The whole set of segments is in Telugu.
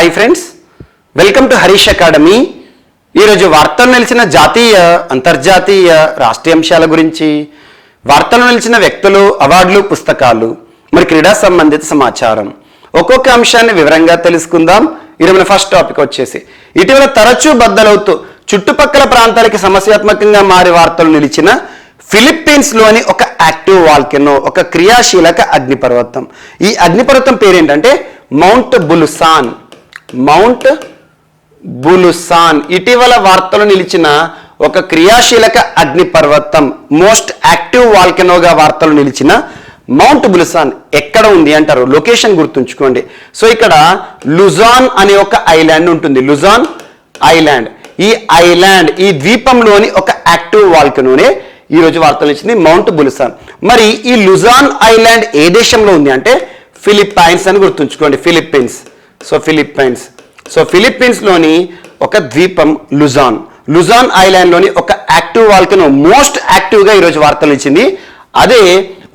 Hi friends, welcome to Harish academy. ఈరోజు వార్తలు నిలిచిన జాతీయ అంతర్జాతీయ రాష్ట్రీయ అంశాల గురించి, వార్తలు నిలిచిన వ్యక్తులు, అవార్డులు, పుస్తకాలు, మరి క్రీడా సంబంధిత సమాచారం ఒక్కొక్క అంశాన్ని వివరంగా తెలుసుకుందాం. ఈరోజు మన ఫస్ట్ టాపిక్ వచ్చేసి ఇటీవల తరచూ బద్దలవుతూ చుట్టుపక్కల ప్రాంతాలకి సమస్యాత్మకంగా మారి వార్తలు నిలిచిన ఫిలిప్పీన్స్లోని ఒక యాక్టివ్ వాల్కెనో, ఒక క్రియాశీలక అగ్నిపర్వతం. ఈ అగ్నిపర్వతం పేరేంటంటే మౌంట్ బులుసాన్. మౌంట్ బులుసాన్ ఇటీవల వార్తలు నిలిచిన ఒక క్రియాశీలక అగ్నిపర్వతం, మోస్ట్ యాక్టివ్ వాల్కెనోగా వార్తలు నిలిచిన మౌంట్ బులుసాన్ ఎక్కడ ఉంది అంటారు. లొకేషన్ గుర్తుంచుకోండి. సో ఇక్కడ లుజాన్ అనే ఒక ఐలాండ్ ఉంటుంది. లుజాన్ ఐలాండ్, ఈ ద్వీపంలోని ఒక యాక్టివ్ వాల్కెనోనే ఈరోజు వార్తలు ఇచ్చింది మౌంట్ బులుసాన్. మరి ఈ లుజాన్ ఐలాండ్ ఏ దేశంలో ఉంది అంటే ఫిలిప్పైన్స్ అని గుర్తుంచుకోండి. ఫిలిప్పైన్స్ లోని ఒక ద్వీపం లుజాన్ ఐలాండ్ లోని ఒక యాక్టివ్ వాల్కెనో, మోస్ట్ యాక్టివ్ గా ఈరోజు వార్తలు ఇచ్చింది అదే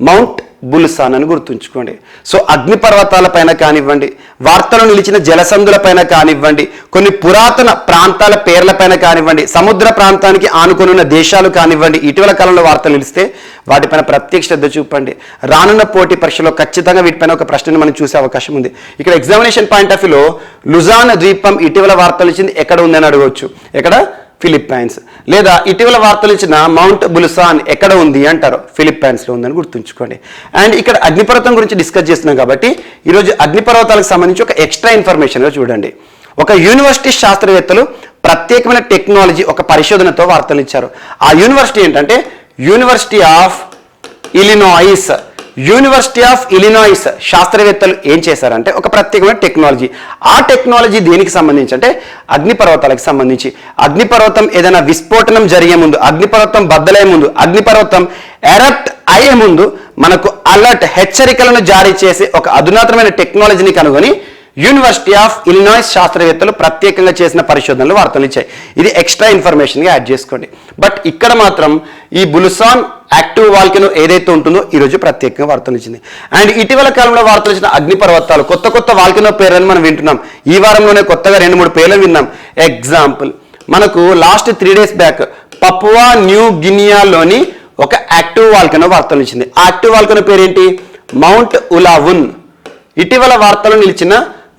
మౌంట్ బులుసాన్ అని గుర్తుంచుకోండి. సో అగ్నిపర్వతాల పైన కానివ్వండి, వార్తలు నిలిచిన జలసంధుల పైన కానివ్వండి, కొన్ని పురాతన ప్రాంతాల పేర్ల పైన కానివ్వండి, సముద్ర ప్రాంతానికి ఆనుకొని ఉన్న దేశాలు కానివ్వండి, ఇటీవల కాలంలో వార్తలు నిలిస్తే వాటిపైన ప్రత్యేక శ్రద్ధ చూపండి. రానున్న పోటీ పరీక్షలో ఖచ్చితంగా వీటిపైన ఒక ప్రశ్నను మనం చూసే అవకాశం ఉంది. ఇక్కడ ఎగ్జామినేషన్ పాయింట్ ఆఫ్ వ్యూలో లుజాన్ ద్వీపం ఇటీవల వార్తలు ఇచ్చింది ఎక్కడ ఉందని అడగవచ్చు. ఎక్కడ? ఫిలిప్పైన్స్. లేదా ఇటీవల వార్తలు ఇచ్చిన మౌంట్ బులుసాన్ ఎక్కడ ఉంది అంటారు. ఫిలిప్పైన్స్లో ఉందని గుర్తుంచుకోండి. అండ్ ఇక్కడ అగ్నిపర్వతం గురించి డిస్కస్ చేస్తున్నాం కాబట్టి ఈరోజు అగ్నిపర్వతాలకు సంబంధించి ఒక ఎక్స్ట్రా ఇన్ఫర్మేషన్గా చూడండి. ఒక యూనివర్సిటీ శాస్త్రవేత్తలు ప్రత్యేకమైన టెక్నాలజీ, ఒక పరిశోధనతో వార్తలు ఇచ్చారు. ఆ యూనివర్సిటీ ఏంటంటే యూనివర్సిటీ ఆఫ్ ఇలినాయిస్ శాస్త్రవేత్తలు ఏం చేశారంటే ఒక ప్రత్యేకమైన టెక్నాలజీ. ఆ టెక్నాలజీ దేనికి సంబంధించి అంటే అగ్నిపర్వతాలకు సంబంధించి. అగ్నిపర్వతం ఏదైనా విస్ఫోటనం జరిగే ముందు, అగ్నిపర్వతం బద్దలయ్యే ముందు, అగ్నిపర్వతం ఎరప్ట్ అయ్యే ముందు మనకు అలర్ట్, హెచ్చరికలను జారీ చేసే ఒక అధునాతనమైన టెక్నాలజీని కనుగొని యూనివర్సిటీ ఆఫ్ ఇలినాయిస్ శాస్త్రవేత్తలు ప్రత్యేకంగా చేసిన పరిశోధనలు వార్తలు ఇచ్చాయి. ఇది ఎక్స్ట్రా ఇన్ఫర్మేషన్గా యాడ్ చేసుకోండి. బట్ ఇక్కడ మాత్రం ఈ బులుసాన్ యాక్టివ్ వాల్కెనో ఏదైతే ఉంటుందో ఈరోజు ప్రత్యేకంగా వార్తలు ఇచ్చింది. అండ్ ఇటీవల కాలంలో వార్తలు ఇచ్చిన అగ్నిపర్వతాలు, కొత్త వాల్కెనో పేర్లను మనం వింటున్నాం. ఈ వారంలోనే కొత్తగా 2-3 పేర్లను విన్నాం. ఎగ్జాంపుల్, మనకు last 3 days back Papua New గినియాలోని ఒక యాక్టివ్ వాల్కెనో వార్తలు ఇచ్చింది. ఆ యాక్టివ్ వాల్కెనో పేరేంటి? Mount Ulawun. ఇటీవల వార్తలు నిలిచిన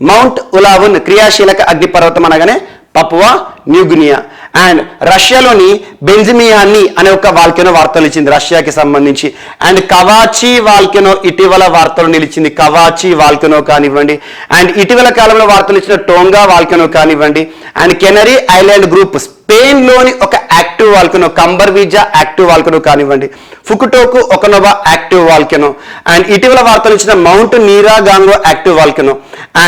మౌంట్ ఉలావున్ క్రియాశీలక అగ్నిపర్వతం అనగానే పపువా న్యూ గినియా. అండ్ రష్యాలోని బెంజిమియాని అనే ఒక వాల్కెనో వార్తలు ఇచ్చింది రష్యాకి సంబంధించి. అండ్ కవాచి వాల్కెనో ఇటీవల వార్తలు నిలిచింది. కవాచి వాల్కెనో కానివ్వండి, అండ్ ఇటీవల కాలంలో వార్తలు ఇచ్చిన టోంగా వాల్కెనో కానివ్వండి, అండ్ కెనరీ ఐలాండ్ గ్రూప్ స్పెయిన్లోని ఒక active volcano, Cumbre Vieja active volcano కానివ్వండి, Fukutoku Okanoba active volcano, and ఇటీవల వార్తలు ఇచ్చిన mount Nyiragongo active volcano,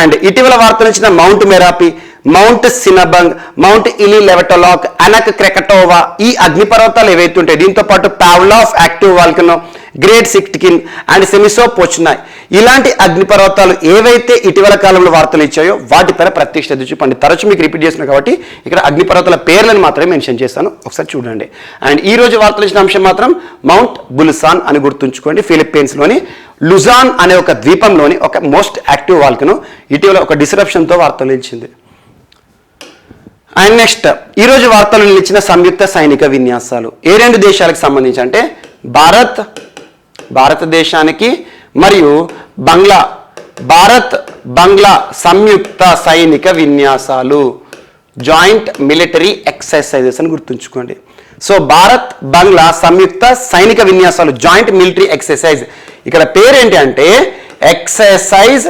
and ఇటీవల వార్తలు ఇచ్చిన mount Merapi, mount Sinabung, mount Ili Lewotolok, Anak Krakatoa, ఈ అగ్నిపర్వతాలు ఏవైతే ఉంటాయి. దీంతో పాటు Pavlof active volcano, Great Sitkin and Semisopochnoi, ఇలాంటి అగ్నిపర్వతాలు ఏవైతే ఇటీవల కాలంలో వార్తలు ఇచ్చాయో వాటిపైన ప్రత్యేక శ్రద్ధ చూపండి. తరచు మీకు రిపీట్ చేస్తున్నా కాబట్టి ఇక్కడ అగ్నిపర్వతాల పేర్లను మాత్రమే మెన్షన్ చేస్తాను, ఒకసారి చూడండి. అండ్ ఈ రోజు వార్తలు ఇచ్చిన అంశం మాత్రం మౌంట్ బులుసాన్ అని గుర్తుంచుకోండి. ఫిలిప్పైన్స్లోని లుజాన్ అనే ఒక ద్వీపంలోని ఒక మోస్ట్ యాక్టివ్ వాల్కెనో ఇటీవల ఒక డిస్రప్షన్తో వార్తలు ఇచ్చింది. అండ్ నెక్స్ట్ ఈరోజు వార్తలు నిలిచిన సంయుక్త సైనిక విన్యాసాలు ఏ 2 దేశాలకు సంబంధించి అంటే భారతదేశానికి మరియు బంగ్లా సంయుక్త సైనిక విన్యాసాలు, జాయింట్ మిలిటరీ ఎక్సర్సైజెస్ అని గుర్తుంచుకోండి. సో భారత్ సంయుక్త సైనిక విన్యాసాలు, జాయింట్ మిలిటరీ ఎక్సర్సైజ్. ఇక్కడ పేరేంటి అంటే ఎక్సర్సైజ్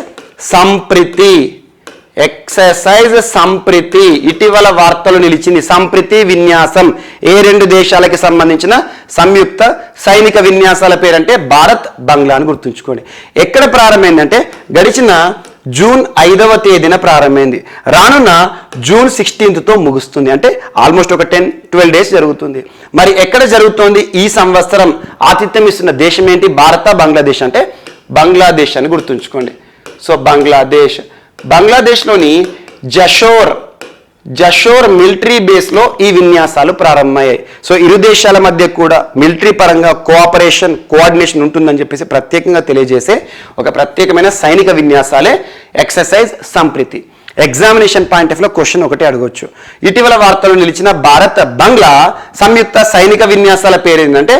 సంప్రీతి. ఇటీవల వార్తలు నిలిచింది సంప్రీతి విన్యాసం. ఏ 2 దేశాలకి సంబంధించిన సంయుక్త సైనిక విన్యాసాల పేరంటే భారత్ బంగ్లా అని గుర్తుంచుకోండి. ఎక్కడ ప్రారంభమైందంటే గడిచిన జూన్ 5వ తేదీన ప్రారంభమైంది. రానున్న జూన్ 16తో ముగుస్తుంది. అంటే ఆల్మోస్ట్ ఒక 10-12 days జరుగుతుంది. మరి ఎక్కడ జరుగుతోంది? ఈ సంవత్సరం ఆతిథ్యం ఇస్తున్న దేశం ఏంటి? బంగ్లాదేశ్ అంటే బంగ్లాదేశ్ అని గుర్తుంచుకోండి. సో బంగ్లాదేశ్లోని జషోర్ మిలిటరీ బేస్లో ఈ విన్యాసాలు ప్రారంభమయ్యాయి. సో ఇరు దేశాల మధ్య కూడా మిలిటరీ పరంగా కోఆర్డినేషన్ ఉంటుందని చెప్పేసి ప్రత్యేకంగా తెలియజేసే ఒక ప్రత్యేకమైన సైనిక విన్యాసాలే exercise Sampriti. Examination point of లో క్వశ్చన్ ఒకటి అడగవచ్చు. ఇటీవల వార్తలు నిలిచిన భారత్ బంగ్లా సంయుక్త సైనిక విన్యాసాల పేరు ఏంటంటే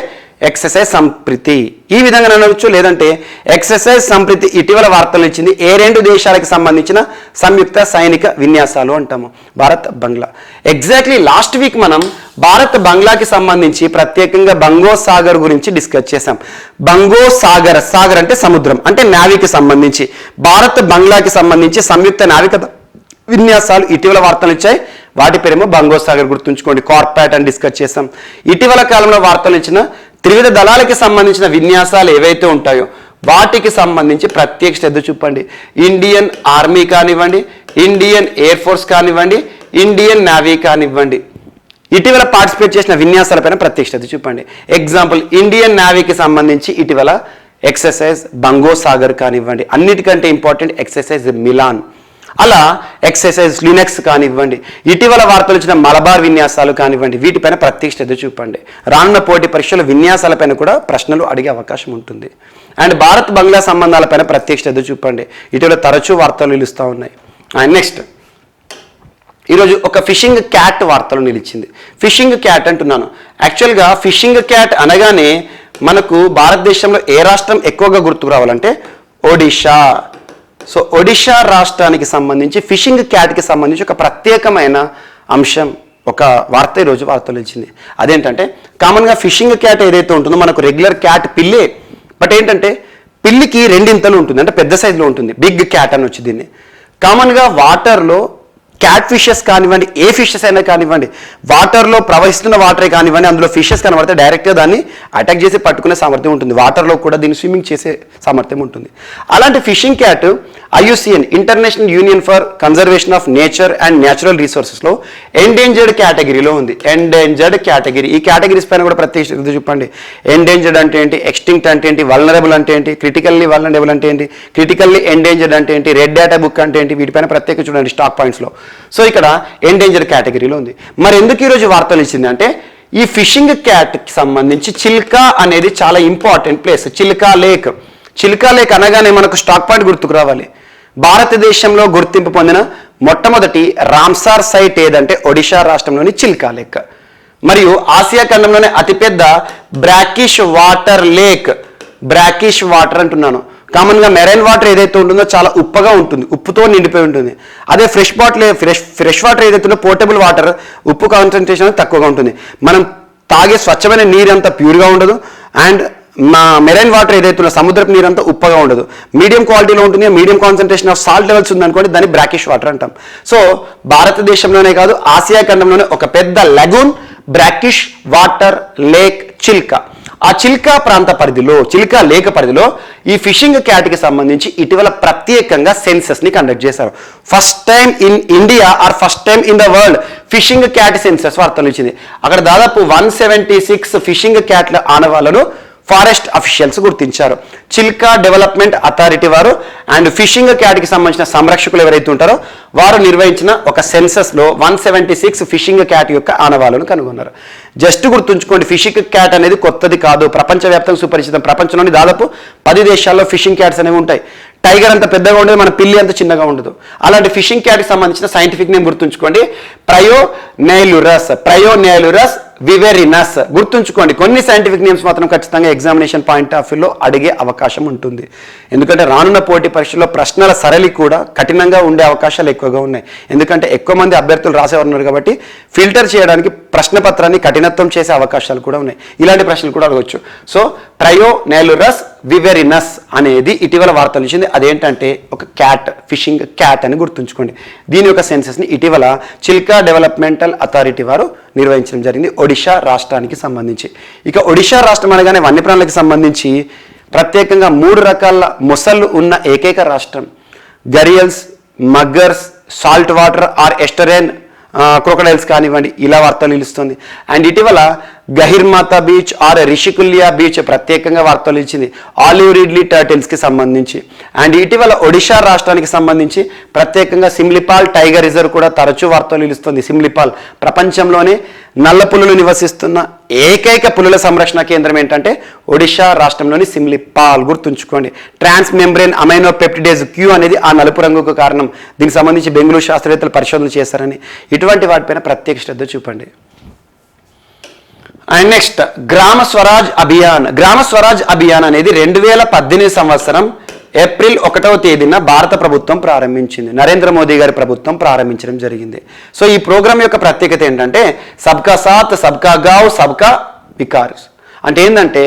ఎక్సర్సైజ్ సంప్రీతి. ఈ విధంగా అనవచ్చు. లేదంటే ఎక్సర్సైజ్ సంప్రీతి ఇటీవల వార్తలు ఇచ్చింది ఏ రెండు దేశాలకు సంబంధించిన సంయుక్త సైనిక విన్యాసాలు అంటాము, భారత్ బంగ్లా. ఎగ్జాక్ట్లీ లాస్ట్ వీక్ మనం భారత్ బంగ్లాకి సంబంధించి ప్రత్యేకంగా బంగోసాగర్ గురించి డిస్కస్ చేసాం. బంగోసాగర్, సాగర్ అంటే సముద్రం, అంటే నావికి సంబంధించి భారత్ బంగ్లాకి సంబంధించి సంయుక్త నావిక విన్యాసాలు ఇటీవల వార్తలు ఇచ్చాయి. వాటి పేరేమో బంగోసాగర్, గుర్తుంచుకోండి. కార్పాట్ అని డిస్కస్ చేసాం. ఇటీవల కాలంలో వార్తలు ఇచ్చిన త్రివిధ దళాలకి సంబంధించిన విన్యాసాలు ఏవైతే ఉంటాయో వాటికి సంబంధించి ప్రత్యేక శ్రద్ధ చూపండి. ఇండియన్ ఆర్మీ కానివ్వండి, ఇండియన్ ఎయిర్ ఫోర్స్ కానివ్వండి, ఇండియన్ నేవీ కానివ్వండి, ఇటీవల పార్టిసిపేట్ చేసిన విన్యాసాలపైన ప్రత్యేక శ్రద్ధ చూపండి. ఎగ్జాంపుల్ ఇండియన్ నేవీకి సంబంధించి ఇటీవల ఎక్సర్సైజ్ బంగోసాగర్ కానివ్వండి, అన్నిటికంటే ఇంపార్టెంట్ ఎక్సర్సైజ్ మిలాన్, అలా ఎక్సర్సైజ్ లినక్స్ కానివ్వండి, ఇటీవల వార్తలు ఇచ్చిన మలబార్ విన్యాసాలు కానివ్వండి, వీటిపైన ప్రత్యేక శ్రద్ధ చూపండి. రానున్న పోటీ పరీక్షల విన్యాసాలపైన కూడా ప్రశ్నలు అడిగే అవకాశం ఉంటుంది. అండ్ భారత్ బంగ్లా సంబంధాలపైన ప్రత్యేక శ్రద్ధ చూపండి. ఇటీవల తరచూ వార్తలు నిలుస్తూ ఉన్నాయి. అండ్ నెక్స్ట్ ఈరోజు ఒక ఫిషింగ్ క్యాట్ వార్తలు నిలిచింది. ఫిషింగ్ క్యాట్ అంటున్నాను. యాక్చువల్గా ఫిషింగ్ క్యాట్ అనగానే మనకు భారతదేశంలో ఏ రాష్ట్రం ఎక్కువగా గుర్తుకు రావాలంటే ఒడిషా. సో ఒడిషా రాష్ట్రానికి సంబంధించి ఫిషింగ్ క్యాట్కి సంబంధించి ఒక ప్రత్యేకమైన అంశం, ఒక వార్త ఈరోజు వార్తలు ఇచ్చింది. అదేంటంటే కామన్గా ఫిషింగ్ క్యాట్ ఏదైతే ఉంటుందో మనకు రెగ్యులర్ క్యాట్ పిల్లే, బట్ ఏంటంటే పిల్లికి రెండింతలు ఉంటుంది, అంటే పెద్ద సైజులో ఉంటుంది, బిగ్ క్యాట్ అని వచ్చి దీన్ని. కామన్గా వాటర్లో క్యాట్ ఫిషెస్ కానివ్వండి, ఏ ఫిషెస్ అయినా కానివ్వండి, వాటర్లో ప్రవహిస్తున్న వాటరే కానివ్వండి, అందులో ఫిషెస్ కనబడితే డైరెక్ట్గా దాన్ని అటాక్ చేసి పట్టుకునే సామర్థ్యం ఉంటుంది. వాటర్లో కూడా దీన్ని స్విమ్మింగ్ చేసే సామర్థ్యం ఉంటుంది. అలాంటి fishing cat IUCN, international union for conservation of nature and natural రిసోర్సెస్లో ఎండేంజర్డ్ కేటగిరీలో ఉంది. Endangered category. ఈ కేటగిరీస్ పైన కూడా ప్రత్యేక శ్రద్ధ చూపండి. ఎండేంజర్డ్ అంటే ఏంటి, ఎక్స్టింక్ట్ అంటే ఏంటి, వల్నరబుల్ అంటే ఏంటి, క్రిటికల్లీ వల్నరబుల్ అంటే ఏంటి, క్రిటికల్లీ ఎండేంజర్డ్ అంటే ఏంటి, రెడ్ డేటా బుక్ అంటే ఏంటి, వీటిపైన ప్రత్యేక చూడండి స్టాక్ పాయింట్స్లో. సో ఇక్కడ ఎండేంజర్డ్ కేటగిరీలో ఉంది. మరి ఎందుకు ఈరోజు వార్తలు ఇచ్చింది అంటే ఈ ఫిషింగ్ క్యాట్కి సంబంధించి చిల్కా అనేది చాలా important place. Chilka lake. Chilka lake అనగానే మనకు స్టాక్ పాయింట్ గుర్తుకు రావాలి. భారతదేశంలో గుర్తింపు పొందిన మొట్టమొదటి రామ్సార్ సైట్ ఏదంటే ఒడిషా రాష్ట్రంలోని చిల్కా లేక్. మరియు ఆసియా ఖండంలోనే అతిపెద్ద brackish water lake. Brackish water అంటున్నాను. కామన్గా మెరైన్ వాటర్ ఏదైతే ఉంటుందో చాలా ఉప్పగా ఉంటుంది, ఉప్పుతో నిండిపోయి ఉంటుంది. అదే ఫ్రెష్ వాటర్ ఏదైతే ఉందో పోర్టబుల్ వాటర్ ఉప్పు కాన్సన్ట్రేషన్ తక్కువగా ఉంటుంది. మనం తాగే స్వచ్ఛమైన నీరు అంతా ప్యూర్గా ఉండదు. అండ్ మెరైన్ వాటర్ ఏదైతే ఉందో సముద్రపు నీరు అంతా ఉప్పగా ఉండదు, మీడియం క్వాలిటీలో ఉంటుంది. Medium concentration of salt levels ఉందనుకోండి, దాన్ని బ్రాకిష్ వాటర్ అంటాం. సో భారతదేశంలోనే కాదు ఆసియా ఖండంలోనే ఒక పెద్ద lagoon brackish water lake Chilka. ఆ చిల్కా ప్రాంత పరిధిలో, చిల్కా లేక్ పరిధిలో ఈ ఫిషింగ్ క్యాట్కి సంబంధించి ఇటీవల ప్రత్యేకంగా సెన్సస్ని కండక్ట్ చేశారు. First time in India or first time in the world fishing cat census వార్తలు ఇచ్చింది. అక్కడ దాదాపు 176 ఫిషింగ్ క్యాట్ల ఆనవాళ్లను ఫారెస్ట్ అఫీషియల్స్ గుర్తించారు. చిల్కా డెవలప్మెంట్ అథారిటీ వారు అండ్ ఫిషింగ్ క్యాట్కి సంబంధించిన సంరక్షకులు ఎవరైతే ఉంటారో వారు నిర్వహించిన ఒక సెన్సస్లో 176 ఫిషింగ్ క్యాట్ యొక్క ఆనవాళ్లను కనుగొన్నారు. జస్ట్ గుర్తుంచుకోండి, ఫిషింగ్ క్యాట్ అనేది కొత్తది కాదు, ప్రపంచవ్యాప్తంగా సుపరిచితం. ప్రపంచంలోని దాదాపు 10 దేశాల్లో ఫిషింగ్ క్యాట్స్ అనేవి ఉంటాయి. టైగర్ అంత పెద్దగా ఉండదు, మన పిల్లి అంత చిన్నగా ఉండదు. అలాంటి ఫిషింగ్ క్యాట్కి సంబంధించిన సైంటిఫిక్ నేమ్ గుర్తుంచుకోండి, ప్రయోనైలురస్ వివెరినస్. గుర్తుంచుకోండి, కొన్ని సైంటిఫిక్ నేమ్స్ మాత్రం ఖచ్చితంగా ఎగ్జామినేషన్ పాయింట్ ఆఫ్ వ్యూలో అడిగే అవకాశం ఉంటుంది. ఎందుకంటే రానున్న పోటీ పరీక్షల్లో ప్రశ్నల సరళి కూడా కఠినంగా ఉండే అవకాశాలు ఎక్కువగా ఉన్నాయి. ఎందుకంటే ఎక్కువ మంది అభ్యర్థులు రాసేవారు ఉన్నారు కాబట్టి ఫిల్టర్ చేయడానికి ప్రశ్నపత్రాన్ని కఠినత్వం చేసే అవకాశాలు కూడా ఉన్నాయి. ఇలాంటి ప్రశ్నలు కూడా అడగవచ్చు. సో ప్రయోనైలురస్ వివెరినస్ అనేది ఇటీవల వార్తలు ఇచ్చింది. అదేంటంటే ఒక క్యాట్, ఫిషింగ్ క్యాట్ అని గుర్తుంచుకోండి. దీని యొక్క సెన్సస్ని ఇటీవల చిల్కా డెవలప్మెంటల్ అథారిటీ వారు నిర్వహించడం జరిగింది ఒడిషా రాష్ట్రానికి సంబంధించి. ఇక ఒడిషా రాష్ట్రం అనగానే వన్యప్రాణులకు సంబంధించి ప్రత్యేకంగా 3 రకాల మొసళ్ళు ఉన్న ఏకైక రాష్ట్రం. గరియల్స్, మగ్గర్స్, సాల్ట్ వాటర్ ఆర్ ఎస్టరెన్ క్రొకడైల్స్ కానివ్వండి, ఇలా వార్తలు నిలుస్తుంది. అండ్ ఇటీవల గహిర్మాతా బీచ్ ఆర్ రిషికుల్యా బీచ్ ప్రత్యేకంగా వార్తలు ఇచ్చింది. ఆలివ్ రిడ్లీ టర్టిల్స్కి సంబంధించి. అండ్ ఇటీవల ఒడిషా రాష్ట్రానికి సంబంధించి ప్రత్యేకంగా సిమ్లిపాల్ టైగర్ రిజర్వ్ కూడా తరచూ వార్తలు ఇస్తుంది. సిమ్లిపాల్ ప్రపంచంలోనే నల్ల పులులు నివసిస్తున్న ఏకైక పులుల సంరక్షణ కేంద్రం ఏంటంటే ఒడిషా రాష్ట్రంలోని సిమ్లిపాల్. గుర్తుంచుకోండి. ట్రాన్స్ మెంబ్రేన్ అమైనో పెప్టిడేజ్ క్యూ అనేది ఆ నలుపు రంగుకు కారణం. దీనికి సంబంధించి బెంగళూరు శాస్త్రవేత్తలు పరిశోధనలు చేశారని. ఇటువంటి వాటిపైన ప్రత్యేక శ్రద్ధ చూపండి. And next Gram Swaraj Abhiyan. గ్రామ స్వరాజ్ అభియాన్ అనేది 2018 సంవత్సరం ఏప్రిల్ 1వ తేదీన భారత ప్రభుత్వం ప్రారంభించింది. నరేంద్ర మోదీ గారి ప్రభుత్వం ప్రారంభించడం జరిగింది. సో ఈ ప్రోగ్రాం యొక్క ప్రత్యేకత ఏంటంటే సబ్కా సాత్ సబ్కా గావ్ సబ్కా వికాస్. అంటే ఏంటంటే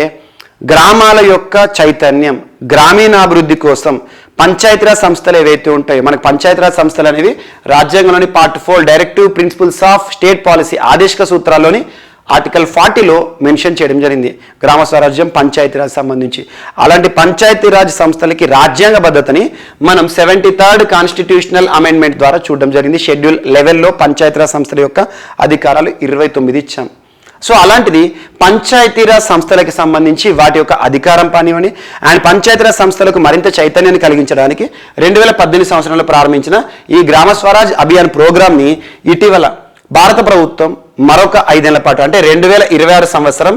గ్రామాల యొక్క చైతన్యం, గ్రామీణాభివృద్ధి కోసం పంచాయతీరాజ్ సంస్థలు ఏవైతే ఉంటాయో, మనకు పంచాయతీరాజ్ సంస్థలు అనేవి రాజ్యాంగంలోని part 4 directive principles of state policy ఆదేశిక సూత్రాల్లోని ఆర్టికల్ 40లో మెన్షన్ చేయడం జరిగింది గ్రామ స్వరాజ్యం పంచాయతీరాజ్ సంబంధించి. అలాంటి పంచాయతీరాజ్ సంస్థలకి రాజ్యాంగబద్ధతని మనం 73rd కాన్స్టిట్యూషనల్ అమెండ్మెంట్ ద్వారా చూడడం జరిగింది. షెడ్యూల్ 11లో పంచాయతీరాజ్ సంస్థల యొక్క అధికారాలు 29 ఇచ్చాం. సో అలాంటిది పంచాయతీరాజ్ సంస్థలకి సంబంధించి వాటి యొక్క అధికారం పనివని అండ్ పంచాయతీరాజ్ సంస్థలకు మరింత చైతన్యాన్ని కలిగించడానికి 2018 సంవత్సరంలో ప్రారంభించిన ఈ గ్రామ స్వరాజ్ అభియాన్ ప్రోగ్రామ్ని ఇటీవల భారత ప్రభుత్వం మరొక 5 ఏళ్ల పాటు అంటే 2026 సంవత్సరం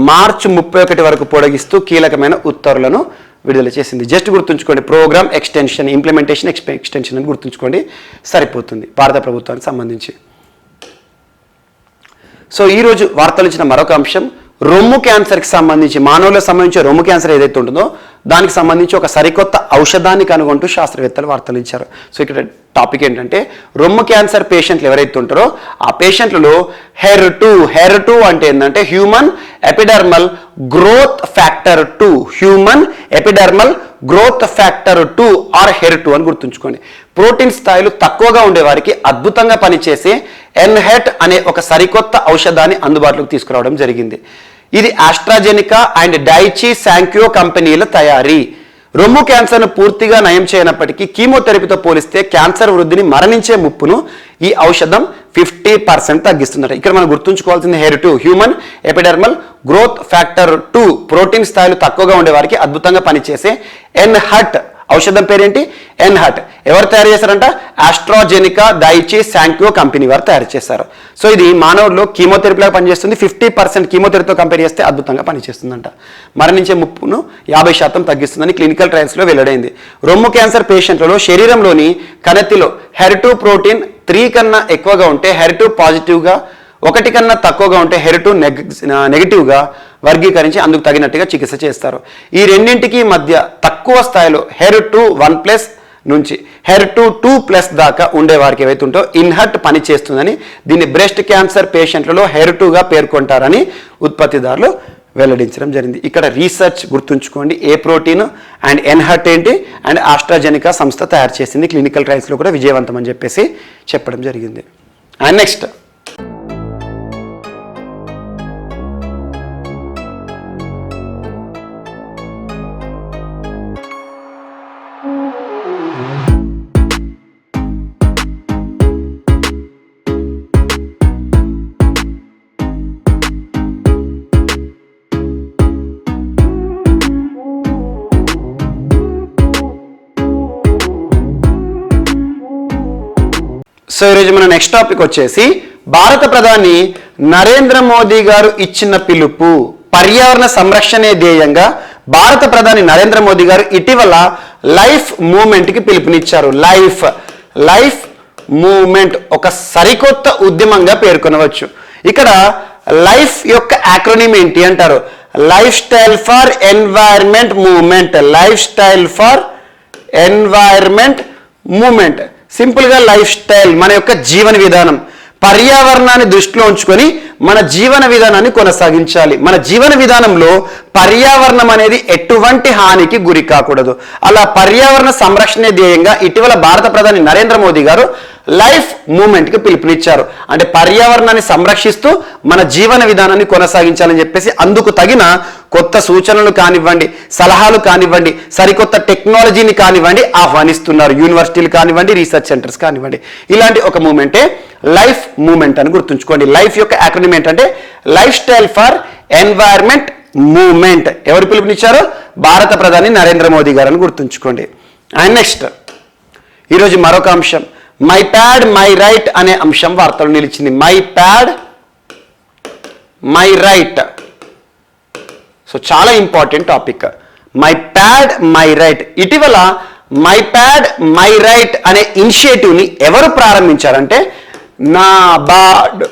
మార్చి 31 వరకు పొడిగిస్తూ కీలకమైన ఉత్తర్వులను విడుదల చేసింది. జస్ట్ గుర్తుంచుకోండి, ప్రోగ్రామ్ ఎక్స్టెన్షన్, ఇంప్లిమెంటేషన్ ఎక్స్టెన్షన్ అని గుర్తుంచుకోండి, సరిపోతుంది భారత ప్రభుత్వానికి సంబంధించి. సో ఈరోజు వార్తలు ఇచ్చిన మరొక అంశం రొమ్ము క్యాన్సర్కి సంబంధించి, మానవులకు సంబంధించి రొమ్ము క్యాన్సర్ ఏదైతే ఉంటుందో దానికి సంబంధించి ఒక సరికొత్త ఔషధాన్ని కనుగొంటూ శాస్త్రవేత్తలు వార్తలు ఇచ్చారు. సో ఇక్కడ టాపిక్ ఏంటంటే రొమ్ము క్యాన్సర్ పేషెంట్లు ఎవరైతే ఉంటారో ఆ పేషెంట్లలో HER2 అంటే ఏంటంటే human epidermal growth factor 2, human epidermal growth factor 2 or HER2 అని గుర్తుంచుకోండి. ప్రోటీన్ స్థాయిలు తక్కువగా ఉండే వారికి అద్భుతంగా పనిచేసే ఎన్హెట్ అనే ఒక సరికొత్త ఔషధాన్ని అందుబాటులోకి తీసుకురావడం జరిగింది. ఇది ఆస్ట్రాజెనికా అండ్ డైచి శాంక్యో కంపెనీల తయారీ. రొమ్ము క్యాన్సర్ను పూర్తిగా నయం చేయనప్పటికీ కీమోథెరపీతో పోలిస్తే క్యాన్సర్ వృద్ధిని మరణించే ముప్పును ఈ ఔషధం 50% తగ్గిస్తున్నారు. ఇక్కడ మనం గుర్తుంచుకోవాల్సింది HER2, human epidermal growth factor 2 protein స్థాయిలు తక్కువగా ఉండే వారికి అద్భుతంగా పనిచేసే ఎన్హట్ ఔషధం పేరేంటి? ఎన్హట్. ఎవరు తయారు చేశారంట? ఆస్ట్రాజెనికా డైచి శాంక్యో కంపెనీ వారు తయారు చేశారు. సో ఇది మానవుల్లో కీమోథెరపీలాగా పనిచేస్తుంది. 50% కీమోథెరపీతో కంపేర్ చేస్తే అద్భుతంగా పనిచేస్తుందంట. మరణించే ముప్పును 50% తగ్గిస్తుందని క్లినికల్ ట్రయల్స్లో వెల్లడైంది. రొమ్ము క్యాన్సర్ పేషెంట్లలో శరీరంలోని కణతిలో HER2 ప్రోటీన్ 3 కన్నా ఎక్కువగా ఉంటే HER2 పాజిటివ్గా, 1 కన్నా తక్కువగా ఉంటే HER2 నెగిటివ్గా వర్గీకరించి అందుకు తగినట్టుగా చికిత్స చేస్తారు. ఈ రెండింటికి మధ్య తక్కువ స్థాయిలో HER2 1+ నుంచి HER2 2+ దాకా ఉండే వారికి ఏవైతే ఉంటో ఇన్హట్ పనిచేస్తుందని దీన్ని బ్రెస్ట్ క్యాన్సర్ పేషెంట్లలో HER2గా పేర్కొంటారని ఉత్పత్తిదారులు వెల్లడించడం జరిగింది. ఇక్కడ రీసెర్చ్ గుర్తుంచుకోండి, ఏ ప్రోటీన్ అండ్ ఎన్హట్ ఏంటి అండ్ ఆస్ట్రాజెనికా సంస్థ తయారు చేసింది. క్లినికల్ ట్రయల్స్లో కూడా విజయవంతం అని చెప్పేసి చెప్పడం జరిగింది. అండ్ నెక్స్ట్ సో ఈరోజు మన నెక్స్ట్ టాపిక్ వచ్చేసి భారత ప్రధాని నరేంద్ర మోదీ గారు ఇచ్చిన పిలుపు, పర్యావరణ సంరక్షణే ధ్యేయంగా భారత ప్రధాని నరేంద్ర మోదీ గారు ఇటీవల లైఫ్ మూవ్మెంట్కి పిలుపునిచ్చారు. లైఫ్ మూవ్మెంట్ ఒక సరికొత్త ఉద్యమంగా పేర్కొనవచ్చు. ఇక్కడ లైఫ్ యొక్క యాక్రోనిమ్ ఏంటి అంటారు? Life style for environment movement. Life style for environment movement. సింపుల్గా లైఫ్ స్టైల్ మన యొక్క జీవన విధానం, పర్యావరణాన్ని దృష్టిలో ఉంచుకొని మన జీవన విధానాన్ని కొనసాగించాలి. మన జీవన విధానంలో పర్యావరణం అనేది ఎటువంటి హానికి గురి కాకూడదు. అలా పర్యావరణ సంరక్షణ ధ్యేయంగా ఇటీవల భారత ప్రధాని నరేంద్ర మోదీ గారు లైఫ్ మూవ్మెంట్కి పిలుపునిచ్చారు. అంటే పర్యావరణాన్ని సంరక్షిస్తూ మన జీవన విధానాన్ని కొనసాగించాలని చెప్పేసి అందుకు తగిన కొత్త సూచనలు కానివ్వండి, సలహాలు కానివ్వండి, సరికొత్త టెక్నాలజీని కానివ్వండి ఆహ్వానిస్తున్నారు. యూనివర్సిటీలు కానివ్వండి, రీసెర్చ్ సెంటర్స్ కానివ్వండి. ఇలాంటి ఒక మూమెంటే లైఫ్ మూమెంట్ అని గుర్తుంచుకోండి. లైఫ్ యొక్క యాక్రోనిమ్ ఏంటంటే lifestyle for environment movement. ఎవరు పిలుపునిచ్చారో? భారత ప్రధాని నరేంద్ర మోదీ గారు అని గుర్తుంచుకోండి. అండ్ నెక్స్ట్ ఈరోజు మరొక అంశం, మై ప్యాడ్ మై రైట్ అనే అంశం వార్తలు నిలిచింది. My pad my right. So చాలా important topic, my pad my right. ఇటీవల మై ప్యాడ్ మై రైట్ అనే ఇనిషియేటివ్ని ఎవరు ప్రారంభించారంటే నాబార్డ్.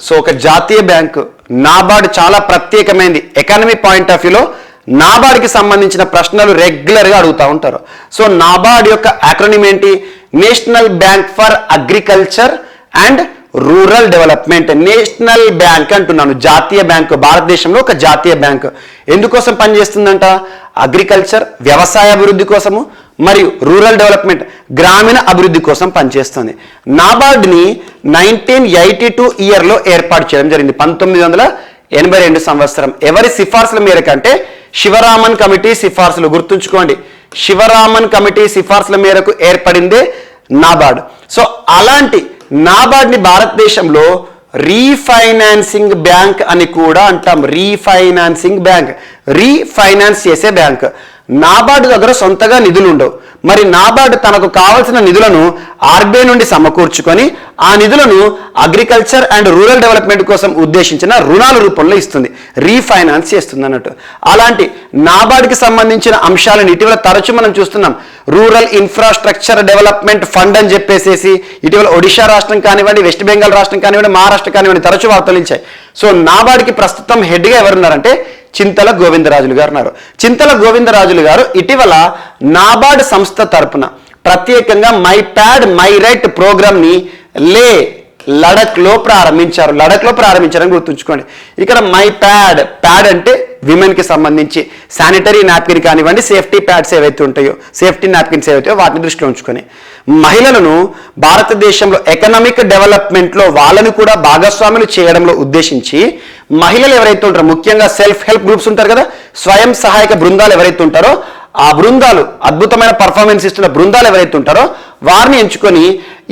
సో ఒక జాతీయ బ్యాంకు నాబార్డ్ చాలా ప్రత్యేకమైనది. ఎకానమీ పాయింట్ ఆఫ్ వ్యూలో నాబార్డ్కి సంబంధించిన ప్రశ్నలు రెగ్యులర్గా అడుగుతూ ఉంటారు. సో నాబార్డ్ యొక్క యాక్రోనిమ్ ఏంటి? National bank for agriculture and rural development. National bank అంటున్నాను, జాతీయ బ్యాంకు, భారతదేశంలో ఒక జాతీయ బ్యాంకు. ఎందుకోసం పనిచేస్తుందంట? అగ్రికల్చర్, వ్యవసాయ అభివృద్ధి కోసము, మరియు రూరల్ డెవలప్మెంట్, గ్రామీణ అభివృద్ధి కోసం పనిచేస్తుంది. నాబార్డ్ని 1982 ఇయర్లో ఏర్పాటు చేయడం జరిగింది, 1982 సంవత్సరం. ఎవరి సిఫార్సుల మేరకు అంటే శివరామన్ కమిటీ సిఫార్సులు. గుర్తుంచుకోండి, శివరామన్ కమిటీ సిఫార్సుల మేరకు ఏర్పడిందే నాబార్డ్. సో అలాంటి నాబార్డ్ని భారతదేశంలో రీఫైనాన్సింగ్ బ్యాంక్ అని కూడా అంటాం. రీఫైనాన్సింగ్ బ్యాంక్, రీఫైనాన్స్ చేసే బ్యాంక్. నాబార్డు దగ్గర సొంతగా నిధులు ఉండవు. మరి నాబార్డు తనకు కావాల్సిన నిధులను ఆర్బీఐ నుండి సమకూర్చుకొని ఆ నిధులను అగ్రికల్చర్ అండ్ రూరల్ డెవలప్మెంట్ కోసం ఉద్దేశించిన రుణాల రూపంలో ఇస్తుంది, రీఫైనాన్స్ చేస్తుంది అన్నట్టు. అలాంటి నాబార్డుకి సంబంధించిన అంశాలను ఇటీవల తరచూ మనం చూస్తున్నాం. రూరల్ ఇన్ఫ్రాస్ట్రక్చర్ డెవలప్మెంట్ ఫండ్ అని చెప్పేసి ఇటీవల ఒడిషా రాష్ట్రం కానివ్వండి, వెస్ట్ బెంగాల్ రాష్ట్రం కానివ్వండి, మహారాష్ట్ర కానివ్వండి తరచూ వార్తలు ఇచ్చాయి. సో నాబార్డుకి ప్రస్తుతం హెడ్గా ఎవరున్నారంటే చింతల గోవిందరాజులు గారు ఉన్నారు. చింతల గోవిందరాజులు గారు ఇటీవల నాబార్డ్ సంస్థ తరపున ప్రత్యేకంగా మై ప్యాడ్ మై రైట్ ప్రోగ్రామ్ని లడఖ్లో ప్రారంభించారని గుర్తుంచుకోండి. ఇక్కడ మై ప్యాడ్ అంటే విమెన్కి సంబంధించి శానిటరీ నాప్కిన్ కానివ్వండి, సేఫ్టీ ప్యాడ్స్ ఏవైతే ఉంటాయో, సేఫ్టీ నాప్కిన్స్ ఏవైతే వాటిని దృష్టిలో ఉంచుకొని మహిళలను భారతదేశంలో ఎకనామిక్ డెవలప్మెంట్లో వాళ్ళని కూడా భాగస్వాములు చేయడంలో ఉద్దేశించి మహిళలు ఎవరైతే ఉంటారో, ముఖ్యంగా సెల్ఫ్ హెల్ప్ గ్రూప్స్ ఉంటారు కదా, స్వయం సహాయక బృందాలు ఎవరైతే ఉంటారో, ఆ బృందాలు అద్భుతమైన పర్ఫార్మెన్స్ ఇస్తున్న బృందాలు ఎవరైతే ఉంటారో వారిని ఎంచుకొని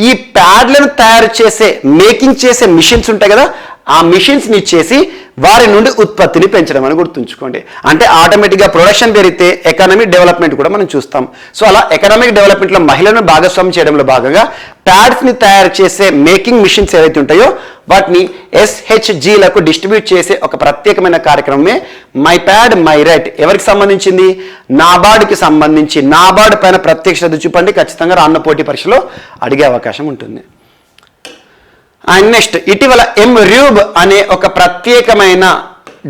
ఈ ప్యాడ్లను తయారు చేసే, మేకింగ్ చేసే మిషన్స్ ఉంటాయి కదా, ఆ మిషన్స్ని ఇచ్చేసి వారి నుండి ఉత్పత్తిని పెంచడం అని గుర్తుంచుకోండి. అంటే ఆటోమేటిక్గా ప్రొడక్షన్ పెరిగితే ఎకనామిక్ డెవలప్మెంట్ కూడా మనం చూస్తాం. సో అలా ఎకనామిక్ డెవలప్మెంట్లో మహిళలను భాగస్వామ్యం చేయడంలో భాగంగా ప్యాడ్స్ని తయారు చేసే మేకింగ్ మిషన్స్ ఏవైతే ఉంటాయో వాటిని SHGలకు డిస్ట్రిబ్యూట్ చేసే ఒక ప్రత్యేకమైన కార్యక్రమమే మై ప్యాడ్ మై రైట్. ఎవరికి సంబంధించింది? నాబార్డుకి సంబంధించి. నాబార్డు పైన ప్రత్యేక శ్రద్ధ చూపండి, ఖచ్చితంగా రానున్న పోటీ పరీక్షలో అడిగే అవకాశం ఉంటుంది. అండ్ నెక్స్ట్ ఇటీవల MRUB అనే ఒక ప్రత్యేకమైన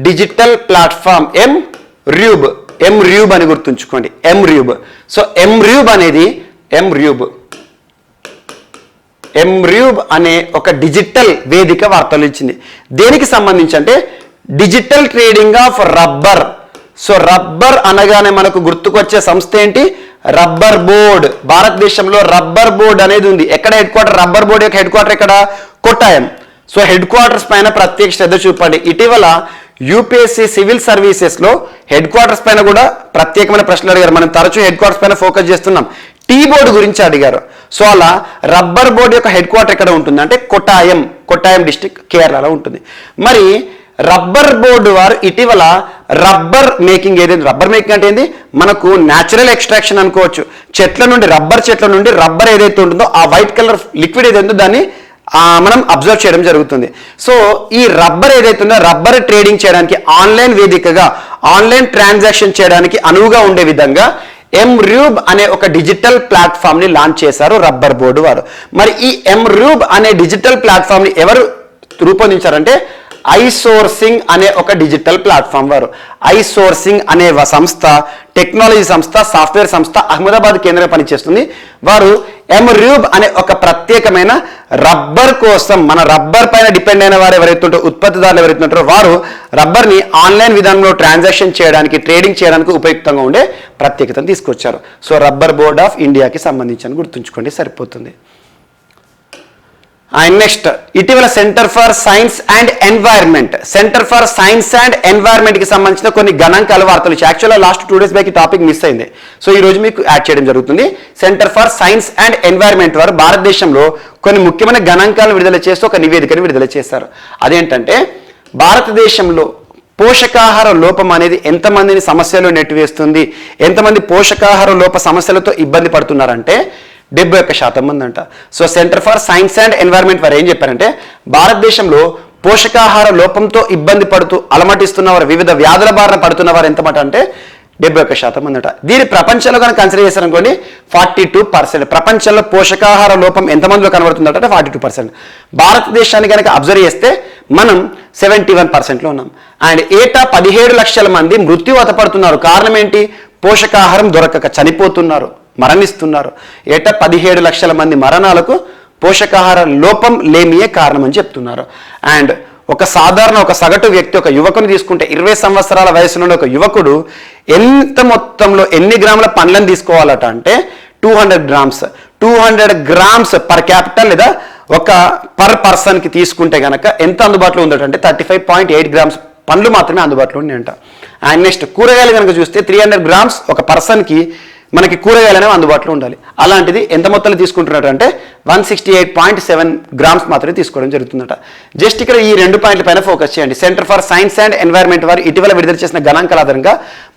డిజిటల్ ప్లాట్ఫామ్, MRUB అని గుర్తుంచుకోండి, MRUB. సో MRUB అనే ఒక డిజిటల్ వేదిక వార్తలు ఇచ్చింది. దేనికి సంబంధించి అంటే digital trading of rubber. So rubber అనగానే మనకు గుర్తుకొచ్చే సంస్థ ఏంటి? Rubber board. భారతదేశంలో రబ్బర్ బోర్డ్ అనేది ఉంది. ఎక్కడ హెడ్ క్వార్టర్? రబ్బర్ బోర్డ్ యొక్క హెడ్ క్వార్టర్ ఎక్కడ? కొట్టాయం. సో హెడ్ క్వార్టర్స్ పైన ప్రత్యేక శ్రద్ధ చూపండి. ఇటీవల UPSC సివిల్ సర్వీసెస్లో హెడ్ క్వార్టర్స్ పైన కూడా ప్రత్యేకమైన ప్రశ్నలు అడిగారు. మనం తరచూ హెడ్ క్వార్టర్స్ పైన ఫోకస్ చేస్తున్నాం. టీ బోర్డు గురించి అడిగారు. సో అలా రబ్బర్ బోర్డు యొక్క హెడ్ క్వార్టర్ ఎక్కడ ఉంటుంది అంటే కొట్టాయం డిస్టిక్, కేరళలో ఉంటుంది. మరి రబ్బర్ బోర్డు వారు ఇటీవల రబ్బర్ మేకింగ్ ఏదైతే, రబ్బర్ మేకింగ్ అంటే ఏంది? మనకు న్యాచురల్ ఎక్స్ట్రాక్షన్ అనుకోవచ్చు. రబ్బర్ చెట్ల నుండి రబ్బర్ ఏదైతే ఉంటుందో ఆ వైట్ కలర్ లిక్విడ్ ఏదైతే దాన్ని మనం అబ్జర్వ్ చేయడం జరుగుతుంది. సో ఈ రబ్బర్ ఏదైతే ఉందో రబ్బర్ ట్రేడింగ్ చేయడానికి ఆన్లైన్ వేదికగా, ఆన్లైన్ ట్రాన్సాక్షన్ చేయడానికి అనువుగా ఉండే విధంగా MRUB అనే ఒక డిజిటల్ ప్లాట్ఫామ్ని లాంచ్ చేశారు రబ్బర్ బోర్డు వారు. మరి ఈ MRUB అనే డిజిటల్ ప్లాట్ఫామ్ని ఎవరు రూపొందించారంటే ఐసోర్సింగ్ అనే ఒక డిజిటల్ ప్లాట్ఫామ్ వారు. ఐసోర్సింగ్ అనే సంస్థ, టెక్నాలజీ సంస్థ, సాఫ్ట్వేర్ సంస్థ అహ్మదాబాద్ కేంద్రంగా పనిచేస్తుంది. వారు MRUB అనే ఒక ప్రత్యేకమైన రబ్బర్ కోసం, మన రబ్బర్ పైన డిపెండ్ అయిన వారు ఎవరైతే ఉంటారో, ఉత్పత్తిదారులు ఎవరైతే ఉంటారో వారు రబ్బర్ని ఆన్లైన్ విధానంలో ట్రాన్సాక్షన్ చేయడానికి, ట్రేడింగ్ చేయడానికి ఉపయుక్తంగా ఉండే ప్రత్యేకతను తీసుకొచ్చారు. సో రబ్బర్ బోర్డ్ ఆఫ్ ఇండియాకి సంబంధించి గుర్తుంచుకోండి, సరిపోతుంది. అండ్ నెక్స్ట్ ఇటీవల centre for science and environment కి సంబంధించిన కొన్ని గణాంకాల వార్తలు వచ్చాయి. యాక్చువల్గా లాస్ట్ 2 days బ్యాక్ ఈ టాపిక్ మిస్ అయింది. సో ఈ రోజు మీకు యాడ్ చేయడం జరుగుతుంది. Centre for science and environment వారు భారతదేశంలో కొన్ని ముఖ్యమైన గణాంకాలను విడుదల చేస్తూ ఒక నివేదికను విడుదల చేశారు. అదేంటంటే భారతదేశంలో పోషకాహార లోపం అనేది ఎంతమందిని సమస్యలు నెట్టివేస్తుంది, ఎంతమంది పోషకాహార లోప సమస్యలతో ఇబ్బంది పడుతున్నారంటే 71% మంది అంట. So centre for science and environment వారు ఏం చెప్పారంటే భారతదేశంలో పోషకాహార లోపంతో ఇబ్బంది పడుతూ అలమటిస్తున్నవారు, వివిధ వ్యాధుల బారిన పడుతున్నవారు ఎంతమాట అంటే 71% మంది అంట. దీని ప్రపంచంలో కనుక కన్సిడర్ చేశారనుకోండి 42%. ప్రపంచంలో పోషకాహార లోపం ఎంతమందిలో కనబడుతుందంటే 42%. భారతదేశాన్ని కనుక అబ్జర్వ్ చేస్తే మనం 71%లో ఉన్నాం. అండ్ ఏటా 17 లక్షల మంది మృత్యువాత పడుతున్నారు. కారణం ఏంటి? పోషకాహారం దొరకక చనిపోతున్నారు, మరణిస్తున్నారు. ఏటా 17 లక్షల మంది మరణాలకు పోషకాహార లోపం లేమియే కారణం అని చెప్తున్నారు. అండ్ ఒక సగటు వ్యక్తి, ఒక యువకుని తీసుకుంటే 20 సంవత్సరాల వయసులో ఒక యువకుడు ఎంత మొత్తంలో ఎన్ని గ్రాముల పండ్లను తీసుకోవాలట అంటే 200 గ్రామ్స్ పర్ క్యాపిటల్ లేదా ఒక పర్ పర్సన్కి తీసుకుంటే కనుక ఎంత అందుబాటులో ఉందట అంటే 35.8 గ్రామ్స్ పండ్లు మాత్రమే అందుబాటులో ఉన్నాయంట. అండ్ నెక్స్ట్ కూరగాయలు కనుక చూస్తే 300 గ్రామ్స్ ఒక పర్సన్కి మనకి కూరగాయలు అనేవి అందుబాటులో ఉండాలి. అలాంటిది ఎంత మొత్తంలో తీసుకుంటున్నట్టు అంటే 168.7 గ్రామ్స్ మాత్రమే తీసుకోవడం జరుగుతుందట. జస్ట్ ఇక్కడ ఈ 2 పాయింట్ల పైన ఫోకస్ చేయండి. Centre for science and environment వారు ఇటీవల విడుదల చేసిన గణాంకాల ఆధారంగా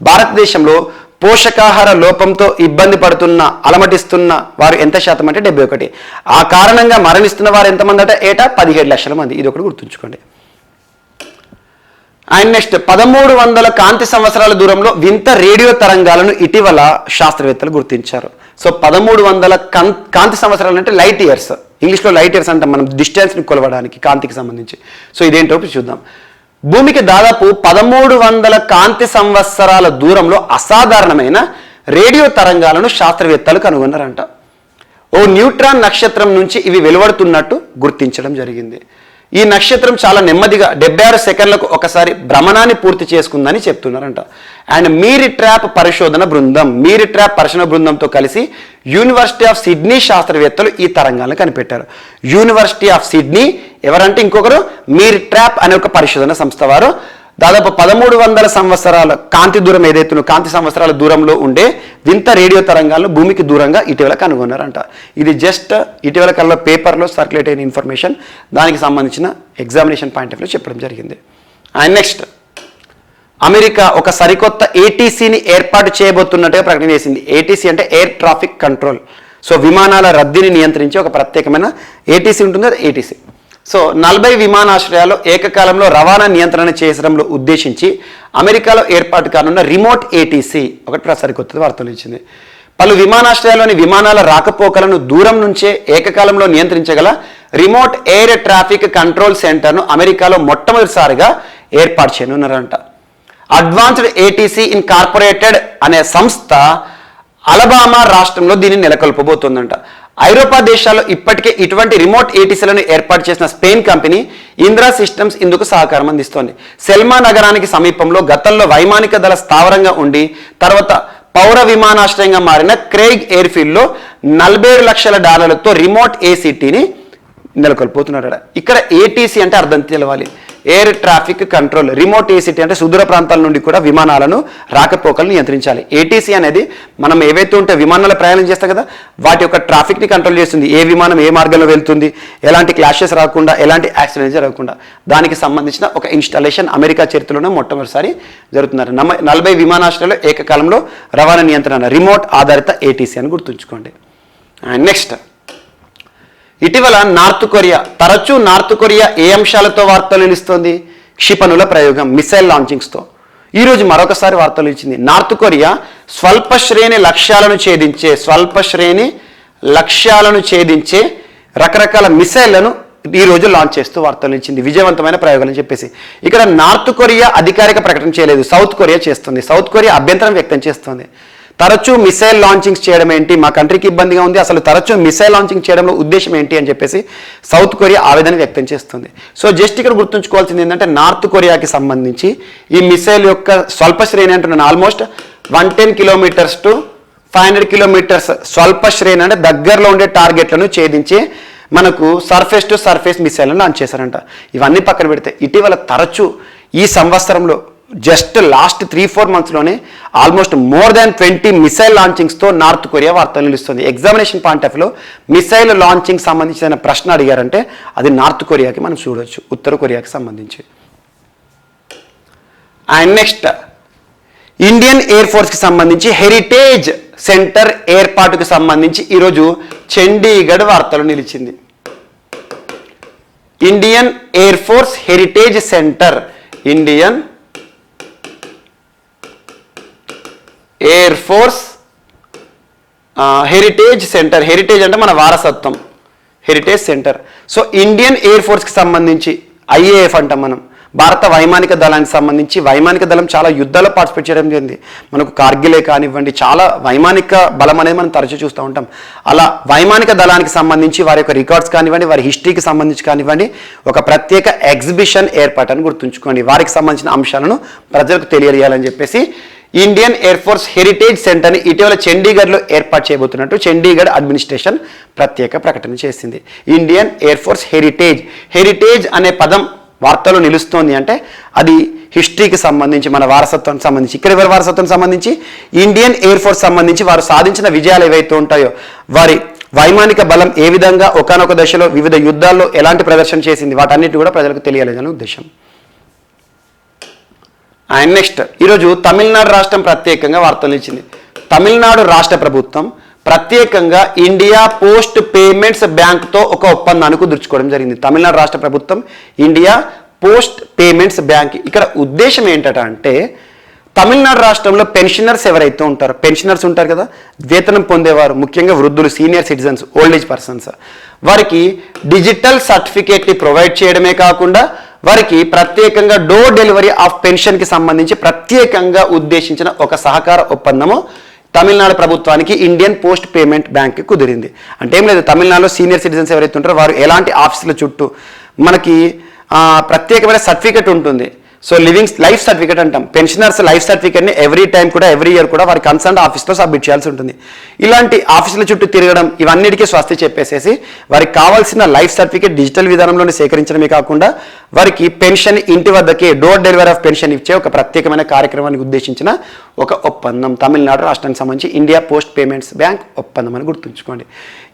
భారతదేశంలో పోషకాహార లోపంతో ఇబ్బంది పడుతున్న, అలమటిస్తున్న వారు ఎంత శాతం అంటే 71. ఆ కారణంగా మరణిస్తున్న వారు ఎంతమంది అంటే ఏటా 17 లక్షల మంది. ఇది ఒకటి గుర్తుంచుకోండి. అండ్ నెక్స్ట్ 1300 కాంతి సంవత్సరాల దూరంలో వింత రేడియో తరంగాలను ఇటీవల శాస్త్రవేత్తలు గుర్తించారు. సో 1300 కాంతి సంవత్సరాలు అంటే లైట్ ఇయర్స్, ఇంగ్లీష్లో లైట్ ఇయర్స్ అంటాం మనం డిస్టెన్స్ని కొలవడానికి కాంతికి సంబంధించి. సో ఇదేంటో చూద్దాం. భూమికి దాదాపు 1300 కాంతి సంవత్సరాల దూరంలో అసాధారణమైన రేడియో తరంగాలను శాస్త్రవేత్తలు కనుగొన్నారంట. ఓ న్యూట్రాన్ నక్షత్రం నుంచి ఇవి వెలువడుతున్నట్టు గుర్తించడం జరిగింది. ఈ నక్షత్రం చాలా నెమ్మదిగా 76 సెకండ్లకు ఒకసారి భ్రమణాన్ని పూర్తి చేసుకుందని చెప్తున్నారంట. అండ్ మీరి ట్రాప్ పరిశోధన బృందంతో కలిసి యూనివర్సిటీ ఆఫ్ సిడ్నీ శాస్త్రవేత్తలు ఈ తరంగాలను కనిపెట్టారు. యూనివర్సిటీ ఆఫ్ సిడ్నీ ఎవరంటే ఇంకొకరు మీరి ట్రాప్ అనే ఒక పరిశోధన సంస్థ వారు దాదాపు 1300 సంవత్సరాల కాంతి దూరం ఏదైతే కాంతి సంవత్సరాల దూరంలో ఉండే వింత రేడియో తరంగాలను భూమికి దూరంగా ఇటీవల కనుగొన్నారంట. ఇది జస్ట్ ఇటీవల కాలంలో పేపర్లో సర్క్యులేట్ అయిన ఇన్ఫర్మేషన్, దానికి సంబంధించిన ఎగ్జామినేషన్ పాయింట్ ఆఫ్ వ్యూ చెప్పడం జరిగింది. అండ్ నెక్స్ట్ అమెరికా ఒక సరికొత్త ఏటీసీని ఏర్పాటు చేయబోతున్నట్టుగా ప్రకటన చేసింది. ఏటీసీ అంటే ఎయిర్ ట్రాఫిక్ కంట్రోల్. సో విమానాల రద్దీని నియంత్రించే ఒక ప్రత్యేకమైన ఏటీసీ ఉంటుంది, అది ఏటీసీ. సో 40 విమానాశ్రయాల్లో ఏకకాలంలో రవాణా నియంత్రణ చేయడంలో ఉద్దేశించి అమెరికాలో ఏర్పాటు కానున్న రిమోట్ ఏటీసీ ఒకటి సరికొత్త వార్తలు ఇచ్చింది. పలు విమానాశ్రయాల్లోని విమానాల రాకపోకలను దూరం నుంచే ఏకకాలంలో నియంత్రించగల రిమోట్ ఎయిర్ ట్రాఫిక్ కంట్రోల్ సెంటర్ను అమెరికాలో మొట్టమొదటిసారిగా ఏర్పాటు చేయనున్నారంట. అడ్వాన్స్డ్ ఏటీసీ ఇన్కార్పొరేటెడ్ అనే సంస్థ అలబామా రాష్ట్రంలో దీన్ని నెలకొల్పబోతోందంట. ఐరోపా దేశాల్లో ఇప్పటికే ఇటువంటి రిమోట్ ఏటీసీలను ఏర్పాటు చేసిన స్పెయిన్ కంపెనీ ఇంద్రా సిస్టమ్స్ ఇందుకు సహకారం అందిస్తోంది. సెల్మా నగరానికి సమీపంలో గతంలో వైమానిక దళ స్థావరంగా ఉండి తర్వాత పౌర విమానాశ్రయంగా మారిన క్రెయిగ్ ఎయిర్ఫీల్డ్లో $47 లక్షలతో రిమోట్ ఏసీటీని నెలకొల్పోతున్నాడు. ఇక్కడ ఏటీసీ అంటే అర్థం తెలవాలి, air traffic control. Remote ACT అంటే సుదూర ప్రాంతాల నుండి కూడా విమానాలను రాకపోకలను నియంత్రించాలి. ఏటీసీ అనేది మనం ఏవైతే ఉంటే విమానాల ప్రయాణం చేస్తాం కదా, వాటి యొక్క ట్రాఫిక్ని కంట్రోల్ చేస్తుంది. ఏ విమానం ఏ మార్గంలో వెళ్తుంది, ఎలాంటి క్లాషెస్ రాకుండా, ఎలాంటి యాక్సిడెంట్స్ జరగకుండా దానికి సంబంధించిన ఒక ఇన్స్టాలేషన్ అమెరికా చరిత్రలోనే మొట్టమొదటిసారి జరుగుతున్నారు. 40 విమానాశ్రయాల్లో ఏకకాలంలో రవాణా నియంత్రణ రిమోట్ ఆధారిత ఏటీసీ అని గుర్తుంచుకోండి. అండ్ నెక్స్ట్ ఇటీవల తరచూ నార్త్ కొరియా ఏ అంశాలతో వార్తలు నిలుస్తోంది? క్షిపణుల ప్రయోగం, మిసైల్ లాంచింగ్స్తో. ఈరోజు మరొకసారి వార్తలు ఇచ్చింది. నార్త్ కొరియా స్వల్ప శ్రేణి లక్ష్యాలను ఛేదించే రకరకాల మిసైళ్లను ఈరోజు లాంచ్ చేస్తూ వార్తలు ఇచ్చింది. విజయవంతమైన ప్రయోగాలు అని చెప్పేసి. ఇక్కడ నార్త్ కొరియా అధికారిక ప్రకటన చేయలేదు, సౌత్ కొరియా చేస్తుంది. సౌత్ కొరియా అభ్యంతరం వ్యక్తం చేస్తుంది. తరచూ మిసైల్ లాంచింగ్స్ చేయడం ఏంటి, మా కంట్రీకి ఇబ్బందిగా ఉంది, అసలు తరచూ మిసైల్ లాంచింగ్ చేయడంలో ఉద్దేశం ఏంటి అని చెప్పేసి సౌత్ కొరియా ఆవేదన వ్యక్తం చేస్తుంది. సో జస్ట్ ఇక్కడ గుర్తుంచుకోవాల్సింది ఏంటంటే నార్త్ కొరియాకి సంబంధించి ఈ మిసైల్ యొక్క స్వల్ప శ్రేణి అంటున్నాను, ఆల్మోస్ట్ 110 కిలోమీటర్స్ టు 500 కిలోమీటర్స్ స్వల్ప శ్రేణి అంటే దగ్గరలో ఉండే టార్గెట్లను ఛేదించే మనకు సర్ఫేస్ టు సర్ఫేస్ మిసైల్ని లాంచ్ చేశారంట. ఇవన్నీ పక్కన పెడితే ఇటీవల తరచూ ఈ సంవత్సరంలో జస్ట్ లాస్ట్ 3-4 మంత్స్లోనే ఆల్మోస్ట్ మోర్ దాన్ 20 మిసైల్ లాంచింగ్స్తో నార్త్ కొరియా వార్తలు నిలుస్తుంది. ఎగ్జామినేషన్ పాయింట్ ఆఫ్ వ్యూలో మిసైల్ లాంచింగ్ సంబంధించిన ప్రశ్న అడిగారంటే అది నార్త్ కొరియాకి మనం చూడవచ్చు, ఉత్తర కొరియాకి సంబంధించి. అండ్ నెక్స్ట్ ఇండియన్ ఎయిర్ ఫోర్స్కి సంబంధించి హెరిటేజ్ సెంటర్ ఏర్పాటుకు సంబంధించి ఈరోజు చండీగఢ్ వార్తలు నిలిచింది. Indian Air Force heritage centre, Indian Air Force heritage centre, heritage అంటే మన వారసత్వం, heritage centre. So Indian Air ఫోర్స్కి సంబంధించి ఐఏఎఫ్ అంటాం మనం, భారత వైమానిక దళానికి సంబంధించి వైమానిక దళం చాలా యుద్ధాల్లో పార్టిసిపేట్ చేయడం జరిగింది. మనకు కార్గిలే కానివ్వండి, చాలా వైమానిక బలం అనేది మనం తరచూ చూస్తూ ఉంటాం. అలా వైమానిక దళానికి సంబంధించి వారి యొక్క రికార్డ్స్ కానివ్వండి, వారి హిస్టరీకి సంబంధించి కానివ్వండి, ఒక ప్రత్యేక ఎగ్జిబిషన్ ఏర్పాటని గుర్తుంచుకోండి. వారికి సంబంధించిన అంశాలను ప్రజలకు తెలియజేయాలని చెప్పేసి ఇండియన్ ఎయిర్ ఫోర్స్ హెరిటేజ్ సెంటర్ని ఇటీవల చండీగఢ్లో ఏర్పాటు చేయబోతున్నట్టు చండీగఢ్ అడ్మినిస్ట్రేషన్ ప్రత్యేక ప్రకటన చేసింది. Indian Air Force heritage, heritage అనే పదం వార్తలు నిలుస్తోంది అంటే అది హిస్టరీకి సంబంధించి, మన వారసత్వానికి సంబంధించి. ఇక్కడ ఎవరి వారసత్వం సంబంధించి? ఇండియన్ ఎయిర్ ఫోర్స్ సంబంధించి వారు సాధించిన విజయాలు ఏవైతే ఉంటాయో, వారి వైమానిక బలం ఏ విధంగా ఒకానొక దశలో వివిధ యుద్ధాల్లో ఎలాంటి ప్రదర్శన చేసింది, వాటన్నిటి కూడా ప్రజలకు తెలియాలని ఉద్దేశం. అండ్ నెక్స్ట్ ఈరోజు తమిళనాడు రాష్ట్రం ప్రత్యేకంగా వార్తలు ఇచ్చింది. తమిళనాడు రాష్ట్ర ప్రభుత్వం ప్రత్యేకంగా ఇండియా పోస్ట్ పేమెంట్స్ బ్యాంక్తో ఒక ఒప్పందానికి కుదుర్చుకోవడం జరిగింది. తమిళనాడు రాష్ట్ర ప్రభుత్వం ఇండియా పోస్ట్ పేమెంట్స్ బ్యాంక్. ఇక్కడ ఉద్దేశం ఏంటంటే తమిళనాడు రాష్ట్రంలో పెన్షనర్స్ ఎవరైతే ఉంటారో, పెన్షనర్స్ ఉంటారు కదా, వేతనం పొందేవారు, ముఖ్యంగా వృద్ధులు, senior citizens, old age persons, వారికి డిజిటల్ సర్టిఫికేట్ని ప్రొవైడ్ చేయడమే కాకుండా వారికి ప్రత్యేకంగా డోర్ డెలివరీ ఆఫ్ పెన్షన్కి సంబంధించి ప్రత్యేకంగా ఉద్దేశించిన ఒక సహకార ఒప్పందము తమిళనాడు ప్రభుత్వానికి ఇండియన్ పోస్ట్ పేమెంట్ బ్యాంక్కి కుదిరింది. అంటే ఏం లేదు, తమిళనాడులో సీనియర్ సిటిజన్స్ ఎవరైతే ఉంటారో వారు ఎలాంటి ఆఫీసుల చుట్టూ మనకి ప్రత్యేకమైన సర్టిఫికేట్ ఉంటుంది. సో లైఫ్ సర్టిఫికేట్ అంటాం. పెన్షనర్స్ లైఫ్ సర్టిఫికేట్ని ఎవ్రీ ఇయర్ కూడా వారి కన్సర్న్ ఆఫీస్లో సబ్మిట్ చేయాల్సి ఉంటుంది. ఇలాంటి ఆఫీసుల చుట్టూ తిరగడం ఇవన్నిటికీ స్వస్తి చెప్పేసేసి వారికి కావాల్సిన లైఫ్ సర్టిఫికేట్ డిజిటల్ విధానంలోనే సేకరించడమే కాకుండా వారికి పెన్షన్ ఇంటి వద్దకే డోర్ డెలివరీ ఆఫ్ పెన్షన్ ఇచ్చే ఒక ప్రత్యేకమైన కార్యక్రమానికి ఉద్దేశించిన ఒక ఒప్పందం తమిళనాడు రాష్ట్రానికి సంబంధించి ఇండియా పోస్ట్ పేమెంట్స్ బ్యాంక్ ఒప్పందం అని గుర్తుంచుకోండి.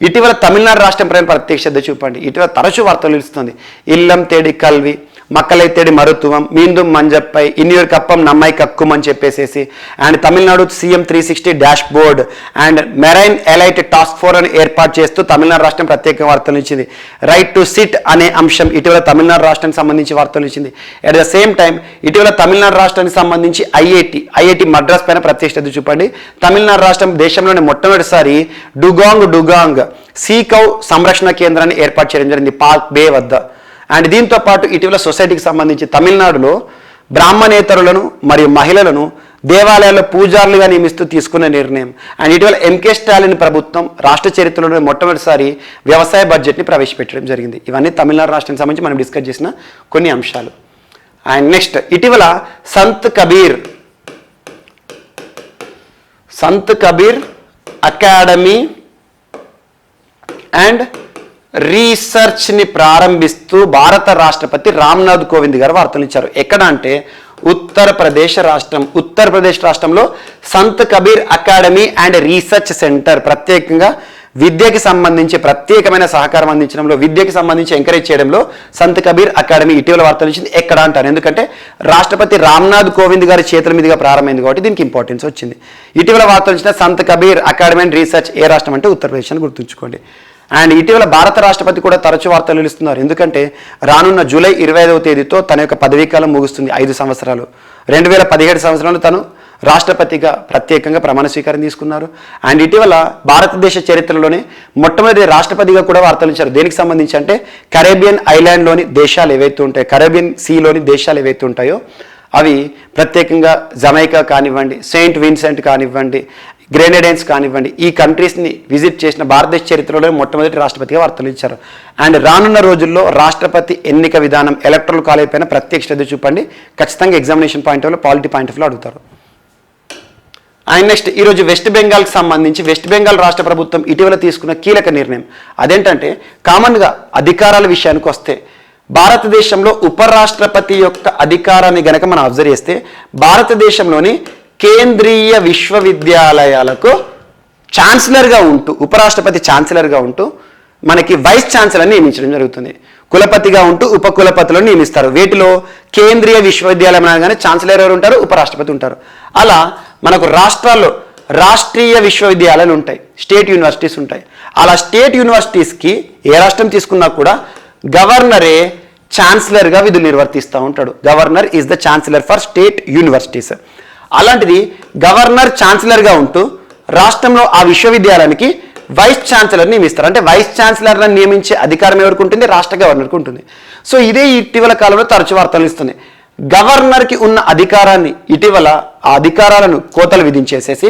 ఇటీవల తమిళనాడు రాష్ట్రం పైన ప్రత్యేక శ్రద్ధ చూపండి. ఇటీవల తరచూ వార్తలు నిలుస్తుంది. ఇల్లం తేడి కల్వి, మక్కలై తేడి మరుతువం, మీందు మంజప్పై, ఇన్యూర్ కప్పం నమ్మాయి కక్కుం అని చెప్పేసేసి, and Tamil Nadu CM 360 dash board and marine elite task force అని ఏర్పాటు చేస్తూ తమిళనాడు రాష్ట్రం ప్రత్యేక వార్తలు ఇచ్చింది. రైట్ టు సిట్ అనే అంశం ఇటీవల తమిళనాడు రాష్ట్రానికి సంబంధించి వార్తలు ఇచ్చింది. అట్ ద సేమ్ టైం ఇటీవల తమిళనాడు రాష్ట్రానికి సంబంధించి ఐఐటి మద్రాస్ పైన ప్రత్యేక శ్రద్ధ చూపండి. తమిళనాడు రాష్ట్రం దేశంలోనే మొట్టమొదటిసారి డుగాంగ్ సీకౌ సంరక్షణ కేంద్రాన్ని ఏర్పాటు చేయడం జరిగింది పార్క్ బే వద్ద. అండ్ దీంతో పాటు ఇటీవల సొసైటీకి సంబంధించి తమిళనాడులో బ్రాహ్మణేతరులను మరియు మహిళలను దేవాలయాల్లో పూజారులుగా నియమిస్తూ తీసుకున్న నిర్ణయం. అండ్ ఇటీవల ఎంకే స్టాలిన్ ప్రభుత్వం రాష్ట్ర చరిత్రలోనే మొట్టమొదటిసారి వ్యవసాయ బడ్జెట్ని ప్రవేశపెట్టడం జరిగింది. ఇవన్నీ తమిళనాడు రాష్ట్రానికి సంబంధించి మనం డిస్కస్ చేసిన కొన్ని అంశాలు. అండ్ నెక్స్ట్ ఇటీవల సంత్ కబీర్ అకాడమీ అండ్ రీసెర్చ్ని ప్రారంభిస్తూ భారత రాష్ట్రపతి రామ్నాథ్ కోవింద్ గారు వార్తలు ఇచ్చారు. ఎక్కడ అంటే ఉత్తరప్రదేశ్ రాష్ట్రంలో Sant Kabir academy and research centre ప్రత్యేకంగా విద్యకి సంబంధించి ప్రత్యేకమైన సహకారం అందించడంలో, విద్యకి సంబంధించి ఎంకరేజ్ చేయడంలో సంత్ కబీర్ అకాడమీ ఇటీవల వార్తలు ఇచ్చింది. ఎక్కడ అంటారు, ఎందుకంటే రాష్ట్రపతి రామ్నాథ్ కోవింద్ గారి చేతుల మీదుగా ప్రారంభమైంది కాబట్టి దీనికి ఇంపార్టెన్స్ వచ్చింది. ఇటీవల వార్తలు ఇచ్చిన Sant Kabir academy and research ఏ రాష్ట్రం అంటే ఉత్తరప్రదేశ్ అని గుర్తుంచుకోండి. అండ్ ఇటీవల భారత రాష్ట్రపతి కూడా తరచూ వార్తలు నిలుస్తున్నారు. ఎందుకంటే రానున్న జూలై 25వ తేదీతో తన యొక్క పదవీకాలం ముగుస్తుంది. 5 సంవత్సరాలు. 2017 సంవత్సరంలో తను రాష్ట్రపతిగా ప్రత్యేకంగా ప్రమాణ స్వీకారం తీసుకున్నారు. అండ్ ఇటీవల భారతదేశ చరిత్రలోనే మొట్టమొదటి రాష్ట్రపతిగా కూడా వార్తలు ఇచ్చారు. దేనికి సంబంధించి అంటే కరేబియన్ ఐలాండ్లోని దేశాలు ఏవైతే ఉంటాయో, కరేబియన్ సీలోని దేశాలు ఏవైతే ఉంటాయో అవి ప్రత్యేకంగా జమైకా కానివ్వండి, సెయింట్ విన్సెంట్ కానివ్వండి, గ్రెనేడైన్స్ కానివ్వండి, ఈ కంట్రీస్ని విజిట్ చేసిన భారతదేశ చరిత్రలో మొట్టమొదటి రాష్ట్రపతిగా వార్తలు ఇచ్చారు. అండ్ రానున్న రోజుల్లో రాష్ట్రపతి ఎన్నిక విధానం ఎలక్టరల్ కాలేజ్ పైన ప్రత్యేక శ్రద్ధ చూపండి. ఖచ్చితంగా ఎగ్జామినేషన్ పాయింట్ ఆఫ్ వ్యూలో, పాలిటీ పాయింట్ ఆఫ్ వ్యూలో అడుగుతారు. అండ్ నెక్స్ట్ ఈరోజు వెస్ట్ బెంగాల్కి సంబంధించి వెస్ట్ బెంగాల్ రాష్ట్ర ప్రభుత్వం ఇటీవల తీసుకున్న కీలక నిర్ణయం అదేంటంటే కామన్గా అధికారాల విషయానికి వస్తే భారతదేశంలో ఉపరాష్ట్రపతి యొక్క అధికారాన్ని గనక మనం అబ్జర్వ్ చేస్తే భారతదేశంలోని కేంద్రీయ విశ్వవిద్యాలయాలకు ఛాన్సలర్గా ఉంటూ ఉపరాష్ట్రపతి ఛాన్సలర్గా ఉంటూ మనకి వైస్ ఛాన్సలర్ని నియమించడం జరుగుతుంది. కులపతిగా ఉంటూ ఉపకులపతులను నియమిస్తారు. వీటిలో కేంద్రీయ విశ్వవిద్యాలయం అనగానే ఛాన్సలర్ ఎవరు ఉంటారు, ఉపరాష్ట్రపతి ఉంటారు. అలా మనకు రాష్ట్రాల్లో రాష్ట్రీయ విశ్వవిద్యాలయాలు ఉంటాయి, స్టేట్ యూనివర్సిటీస్ ఉంటాయి. అలా స్టేట్ యూనివర్సిటీస్కి ఏ రాష్ట్రం తీసుకున్నా కూడా గవర్నరే ఛాన్సలర్గా విధులు నిర్వర్తిస్తూ ఉంటాడు. Governor is the chancellor for state universities. అలాంటిది గవర్నర్ ఛాన్సలర్గా ఉంటూ రాష్ట్రంలో ఆ విశ్వవిద్యాలయానికి వైస్ ఛాన్సలర్ నియమిస్తారు. అంటే వైస్ ఛాన్సలర్లను నియమించే అధికారం ఎవరికి ఉంటుంది, రాష్ట్ర గవర్నర్కి ఉంటుంది. సో ఇదే ఇటీవల కాలంలో తరచు వార్తలు ఇస్తుంది. గవర్నర్కి ఉన్న అధికారాన్ని ఇటీవల ఆ అధికారాలను కోతలు విధించేసేసి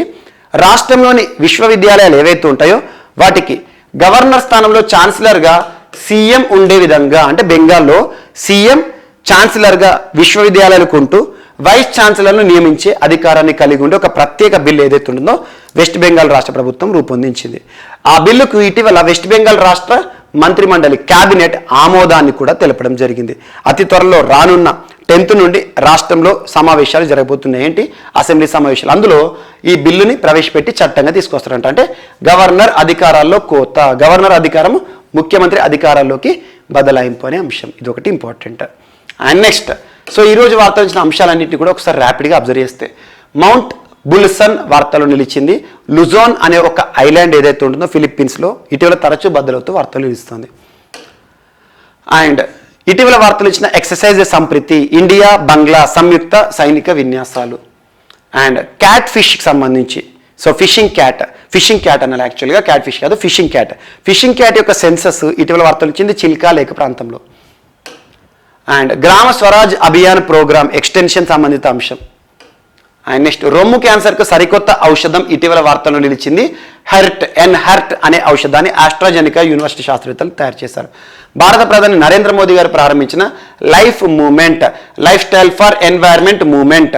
రాష్ట్రంలోని విశ్వవిద్యాలయాలు ఏవైతే ఉంటాయో వాటికి గవర్నర్ స్థానంలో ఛాన్సలర్గా సీఎం ఉండే విధంగా, అంటే బెంగాల్లో సీఎం ఛాన్సలర్గా విశ్వవిద్యాలయాలకు ఉంటూ వైస్ ఛాన్సలర్ను నియమించే అధికారాన్ని కలిగి ఉండే ఒక ప్రత్యేక బిల్లు ఏదైతే ఉంటుందో వెస్ట్ బెంగాల్ రాష్ట్ర ప్రభుత్వం రూపొందించింది. ఆ బిల్లుకు ఇటీవల వెస్ట్ బెంగాల్ రాష్ట్ర మంత్రిమండలి క్యాబినెట్ ఆమోదాన్ని కూడా తెలపడం జరిగింది. అతి త్వరలో రానున్న 10th నుండి రాష్ట్రంలో సమావేశాలు జరగబోతున్నాయి. ఏంటి, అసెంబ్లీ సమావేశాలు. అందులో ఈ బిల్లుని ప్రవేశపెట్టి చట్టంగా తీసుకొస్తారంట. అంటే గవర్నర్ అధికారాల్లో కోత, గవర్నర్ అధికారం ముఖ్యమంత్రి అధికారాల్లోకి బదలాయింపు అనే అంశం, ఇది ఒకటి ఇంపార్టెంట్. అండ్ నెక్స్ట్, సో ఈరోజు వార్తలు వచ్చిన అంశాలన్నింటినీ కూడా ఒకసారి ర్యాపిడ్గా అబ్జర్వ్ చేస్తే మౌంట్ బుల్సన్ వార్తలు నిలిచింది. లుజోన్ అనే ఒక ఐలాండ్ ఏదైతే ఉంటుందో ఫిలిప్పీన్స్లో ఇటీవల తరచూ బద్దలవుతూ వార్తలు నిలుస్తుంది. అండ్ ఇటీవల వార్తలు ఇచ్చిన ఎక్సర్సైజ్ సంప్రీతి, ఇండియా బంగ్లా సంయుక్త సైనిక విన్యాసాలు. అండ్ క్యాట్ ఫిష్కి సంబంధించి, సో ఫిషింగ్ క్యాట్ అనాలి యాక్చువల్గా, క్యాట్ ఫిష్ కాదు, ఫిషింగ్ క్యాట్ యొక్క సెన్సస్ ఇటీవల వార్తలు ఇచ్చింది చిల్కా లేక్ ప్రాంతంలో. And Gram Swaraj Abhiyan programme extension సంబంధిత అంశం. అండ్ నెక్స్ట్, రొమ్ము క్యాన్సర్కు సరికొత్త ఔషధం ఇటీవల వార్తల్లో నిలిచింది. హెర్ట్ అనే ఔషధాన్ని ఆస్ట్రాజెనికా యూనివర్సిటీ శాస్త్రవేత్తలు తయారు చేశారు. భారత ప్రధాని నరేంద్ర మోదీ గారు ప్రారంభించిన lifestyle for environment movement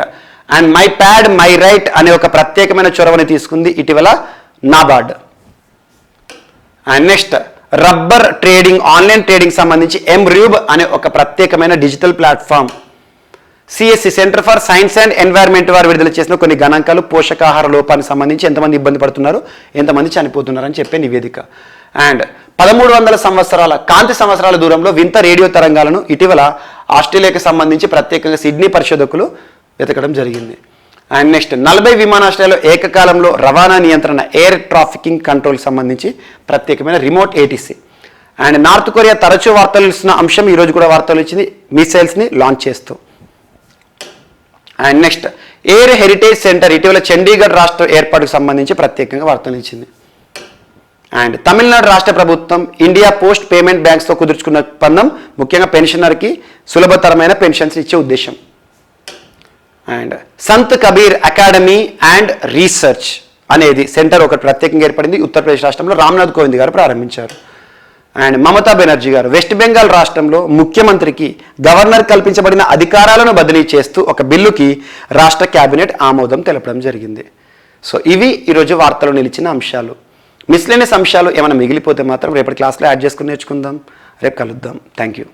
and my pad my right అనే ఒక ప్రత్యేకమైన చొరవని తీసుకుంది ఇటీవల NABARD. And next, rubber trading, online trading సంబంధించి ఎంర్యూబ్ అనే ఒక ప్రత్యేకమైన digital platform. CSC centre for science and environment వారు విడుదల చేసిన కొన్ని గణాంకాలు పోషకాహార లోపానికి సంబంధించి ఎంతమంది ఇబ్బంది పడుతున్నారు, ఎంతమంది చనిపోతున్నారు అని చెప్పే నివేదిక. అండ్ 1300 సంవత్సరాల కాంతి సంవత్సరాల దూరంలో వింత రేడియో తరంగాలను ఇటీవల ఆస్ట్రేలియాకి సంబంధించి ప్రత్యేకంగా సిడ్నీ పరిశోధకులు వెతకడం జరిగింది. అండ్ నెక్స్ట్, 40 విమానాశ్రయాల్లో ఏకకాలంలో రవాణా నియంత్రణ ఎయిర్ ట్రాఫికింగ్ కంట్రోల్కి సంబంధించి ప్రత్యేకమైన remote ATC. And north Korea తరచూ వార్తలు ఇస్తున్న అంశం, ఈరోజు కూడా వార్తలు ఇచ్చింది మిసైల్స్ని లాంచ్ చేస్తూ. And next, air heritage centre ఇటీవల చండీగఢ్ రాష్ట్ర ఏర్పాటుకు సంబంధించి ప్రత్యేకంగా వార్తలు ఇచ్చింది. అండ్ తమిళనాడు రాష్ట్ర ప్రభుత్వం ఇండియా పోస్ట్ పేమెంట్ బ్యాంక్స్తో కుదుర్చుకున్న ఒప్పందం ముఖ్యంగా పెన్షనర్కి సులభతరమైన పెన్షన్స్ ఇచ్చే ఉద్దేశం. And Sant Kabir academy and research అనేది సెంటర్ ఒకటి ప్రత్యేకంగా ఏర్పడింది. ఉత్తరప్రదేశ్ రాష్ట్రంలో రామ్నాథ్ కోవింద్ గారు ప్రారంభించారు. అండ్ మమతా బెనర్జీ గారు వెస్ట్ బెంగాల్ రాష్ట్రంలో ముఖ్యమంత్రికి గవర్నర్ కల్పించబడిన అధికారాలను బదిలీ చేస్తూ ఒక బిల్లుకి రాష్ట్ర క్యాబినెట్ ఆమోదం తెలపడం జరిగింది. సో ఇవి ఈరోజు వార్తలు నిలిచిన అంశాలు. మిస్లేనియస్ అంశాలు ఏమైనా మిగిలిపోతే మాత్రం రేపటి క్లాస్లో యాడ్ చేసుకుని నేర్చుకుందాం. రేపు కలుద్దాం. Thank you.